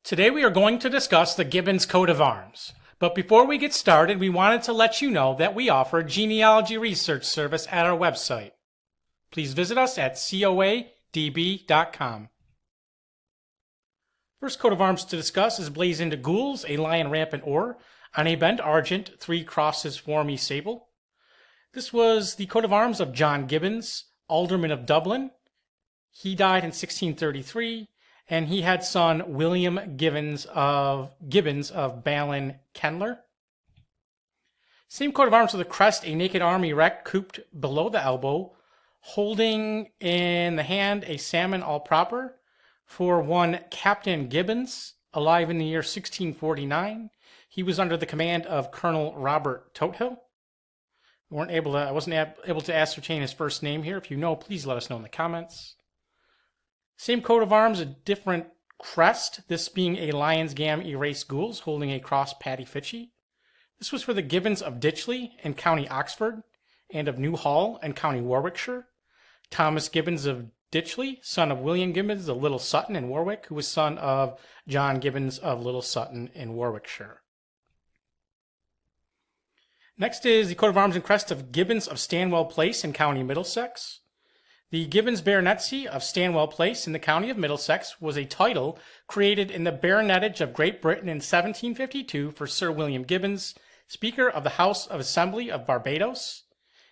Today we are going to discuss the Gibbons coat of arms. But before we get started, we wanted to let you know that we offer a genealogy research service at our website. Please visit us at coadb.com. First coat of arms to discuss is blazoned to Gules, a lion rampant or, on a bent argent, 3 crosses formee sable. This was the coat of arms of John Gibbons, Alderman of Dublin. He died in 1633. And he had son William Gibbons of Ballikenlar. Same coat of arms with the crest, a naked arm erect, couped below the elbow, holding in the hand a salmon all proper for one Captain Gibbons, alive in the year 1649. He was under the command of Colonel Robert Tothill. I wasn't able to ascertain his first name here. If you know, please let us know in the comments. Same coat of arms, a different crest, this being a lion's gamb erased gules holding a cross pattee fitchee. This was for the Gibbons of Ditchley in County Oxford and of New Hall in County Warwickshire. Thomas Gibbons of Ditchley, son of William Gibbons of Little Sutton in Warwick, who was son of John Gibbons of Little Sutton in Warwickshire. Next is the coat of arms and crest of Gibbons of Stanwell Place in County Middlesex. The Gibbons Baronetcy of Stanwell Place in the County of Middlesex was a title created in the Baronetage of Great Britain in 1752 for Sir William Gibbons, Speaker of the House of Assembly of Barbados.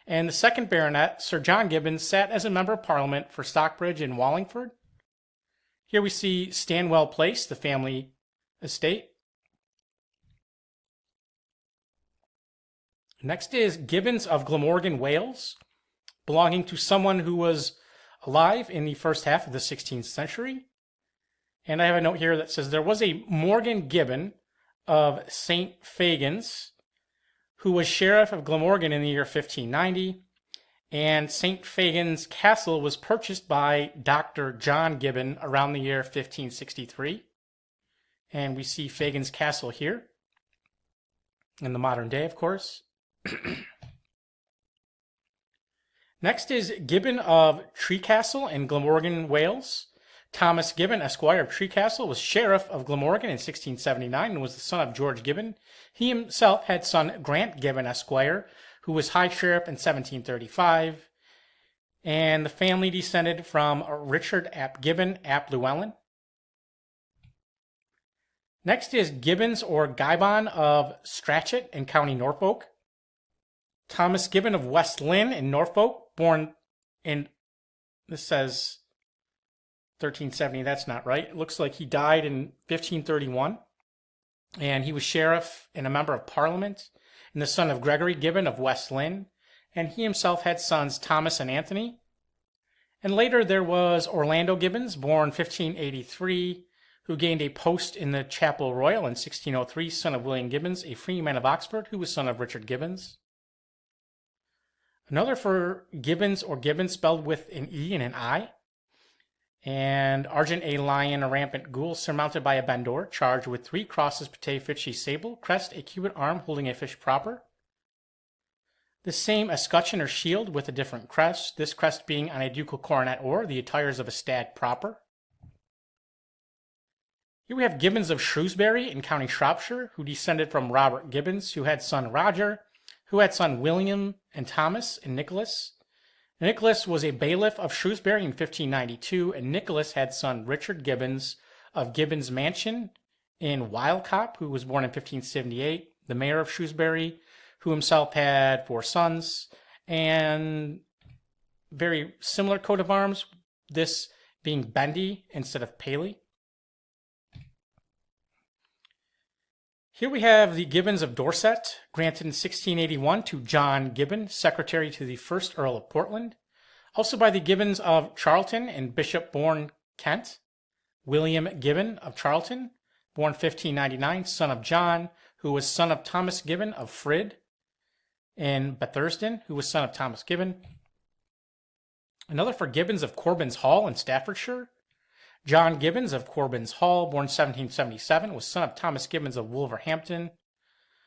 And the second baronet, Sir John Gibbons, sat as a member of Parliament for Stockbridge and Wallingford. Here we see Stanwell Place, the family estate. Next is Gibbons of Glamorgan, Wales, belonging to someone who was alive in the first half of the 16th century. And I have a note here that says there was a Morgan Gibbon of St. Fagans who was Sheriff of Glamorgan in the year 1590. And St. Fagans Castle was purchased by Dr. John Gibbon around the year 1563. And we see Fagans Castle here in the modern day, of course. Next is Gibbon of Treecastle in Glamorgan, Wales. Thomas Gibbon, Esquire of Treecastle, was Sheriff of Glamorgan in 1679 and was the son of George Gibbon. He himself had son Grant Gibbon, Esquire, who was High Sheriff in 1735. And the family descended from Richard ap Gibbon ap Llewellyn. Next is Gibbons or Guybon of Strachet in County Norfolk. Thomas Gibbon of West Lynn in Norfolk, born in, this says 1370, that's not right. It looks like he died in 1531. And he was sheriff and a member of Parliament, and the son of Gregory Gibbon of West Lynn. And he himself had sons Thomas and Anthony. And later there was Orlando Gibbons, born 1583, who gained a post in the Chapel Royal in 1603, son of William Gibbons, a freeman of Oxford, who was son of Richard Gibbons. Another for Gibbons or Gibbons spelled with an E and an I. And argent, a lion, a rampant gule surmounted by a bendor, charged with 3 crosses, pattee, fitchee, sable, crest, a cupid arm holding a fish proper. The same escutcheon or shield with a different crest, this crest being on a ducal coronet or the attires of a stag proper. Here we have Gibbons of Shrewsbury in County Shropshire, who descended from Robert Gibbons, who had son Roger, who had son William and Thomas and Nicholas. Nicholas was a bailiff of Shrewsbury in 1592, and Nicholas had son Richard Gibbons of Gibbons Mansion in Wildcop, who was born in 1578, the mayor of Shrewsbury, who himself had 4 sons, and very similar coat of arms, this being bendy instead of paley. Here we have the Gibbons of Dorset, granted in 1681 to John Gibbon, secretary to the 1st Earl of Portland. Also by the Gibbons of Charlton and Bishop-born Kent. William Gibbon of Charlton, born 1599, son of John, who was son of Thomas Gibbon of Frid, and Bethersden, who was son of Thomas Gibbon. Another for Gibbons of Corbin's Hall in Staffordshire. John Gibbons of Corbin's Hall, born 1777, was son of Thomas Gibbons of Wolverhampton,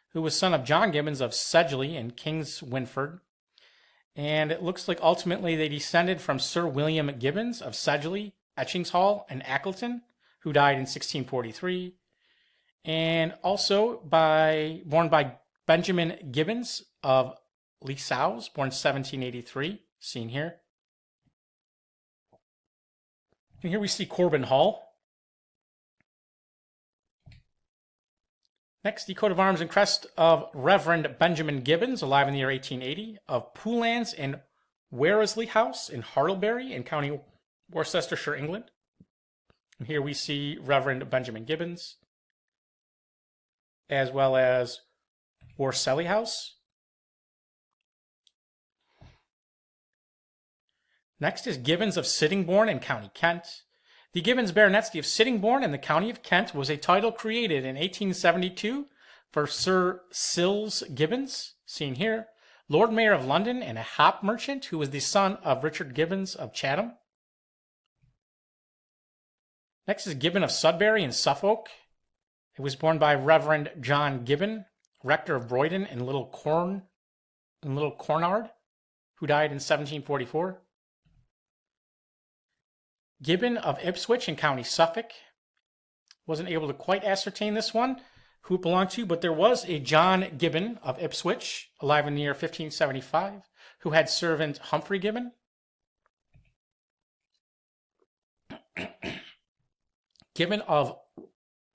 who was son of John Gibbons of Sedgley and King's Winford. And it looks like ultimately they descended from Sir William Gibbons of Sedgley, Etchingshall, and Ackleton, who died in 1643. And also born by Benjamin Gibbons of Lissaus, born 1783, seen here. And here we see Corbin Hall. Next, the coat of arms and crest of Reverend Benjamin Gibbons, alive in the year 1880, of Poollands and Weresley House in Hartlebury in County Worcestershire, England. And here we see Reverend Benjamin Gibbons, as well as Worsley House. Next is Gibbons of Sittingbourne in County Kent. The Gibbons Baronetcy of Sittingbourne in the County of Kent was a title created in 1872 for Sir Sills Gibbons, seen here, Lord Mayor of London and a hop merchant who was the son of Richard Gibbons of Chatham. Next is Gibbon of Sudbury in Suffolk. It was born by Reverend John Gibbon, rector of Broyden and Little Cornard, who died in 1744. Gibbon of Ipswich in County Suffolk. Wasn't able to quite ascertain this one, who it belonged to, but there was a John Gibbon of Ipswich, alive in the year 1575, who had servant Humphrey Gibbon. Gibbon of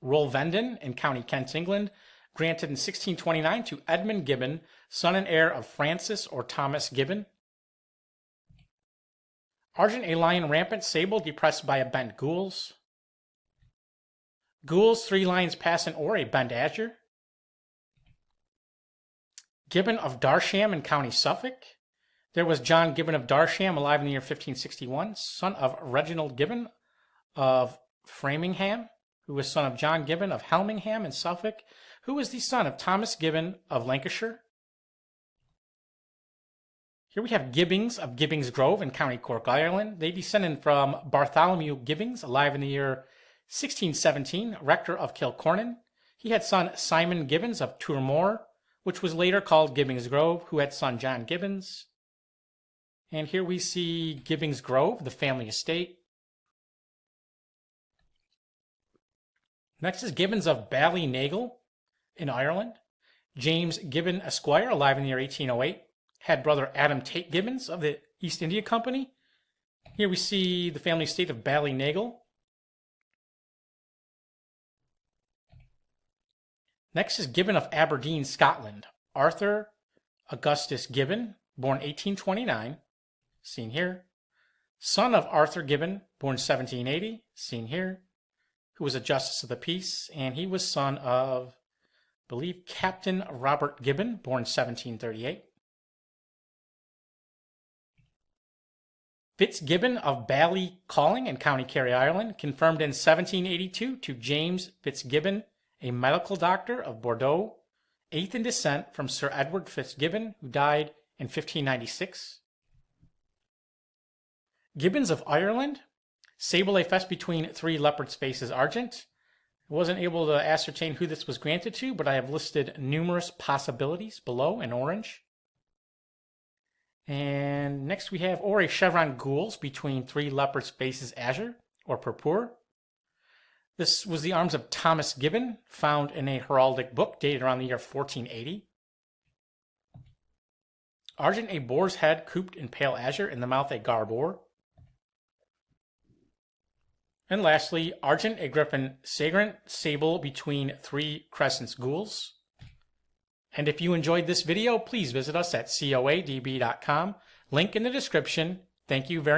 Rolvenden in County Kent, England, granted in 1629 to Edmund Gibbon, son and heir of Francis or Thomas Gibbon. Argent, a lion rampant, sable, depressed by a bent gules. Gules, 3 lions passant or a bent azure. Gibbon of Darsham in County Suffolk. There was John Gibbon of Darsham, alive in the year 1561, son of Reginald Gibbon of Framingham, who was son of John Gibbon of Helmingham in Suffolk, who was the son of Thomas Gibbon of Lancashire. Here we have Gibbons of Gibbings Grove in County Cork, Ireland. They descended from Bartholomew Gibbons, alive in the year 1617, rector of Kilcornan. He had son Simon Gibbons of Toormore, which was later called Gibbings Grove, who had son John Gibbons. And here we see Gibbings Grove, the family estate. Next is Gibbons of Ballynagle in Ireland. James Gibbon Esquire, alive in the year 1808. Had brother Adam Tate Gibbons of the East India Company. Here we see the family estate of Ballynagle. Next is Gibbon of Aberdeen, Scotland. Arthur Augustus Gibbon, born 1829, seen here. Son of Arthur Gibbon, born 1780, seen here, who was a justice of the peace, and he was son of, I believe, Captain Robert Gibbon, born 1738. Fitzgibbon of Ballycalling in County Kerry, Ireland, confirmed in 1782 to James Fitzgibbon, a medical doctor of Bordeaux, 8th in descent from Sir Edward Fitzgibbon, who died in 1596. Gibbons of Ireland, sable a fess between 3 leopard spaces argent. I wasn't able to ascertain who this was granted to, but I have listed numerous possibilities below in orange. And next we have or a chevron gules between 3 leopard spaces azure or purpur. This was the arms of Thomas Gibbon, found in a heraldic book dated around the year 1480. Argent, a boar's head couped in pale azure, in the mouth a garbor. And lastly, argent, a griffin sagrant, sable between 3 crescents gules. And if you enjoyed this video, please visit us at coadb.com. Link in the description. Thank you very much.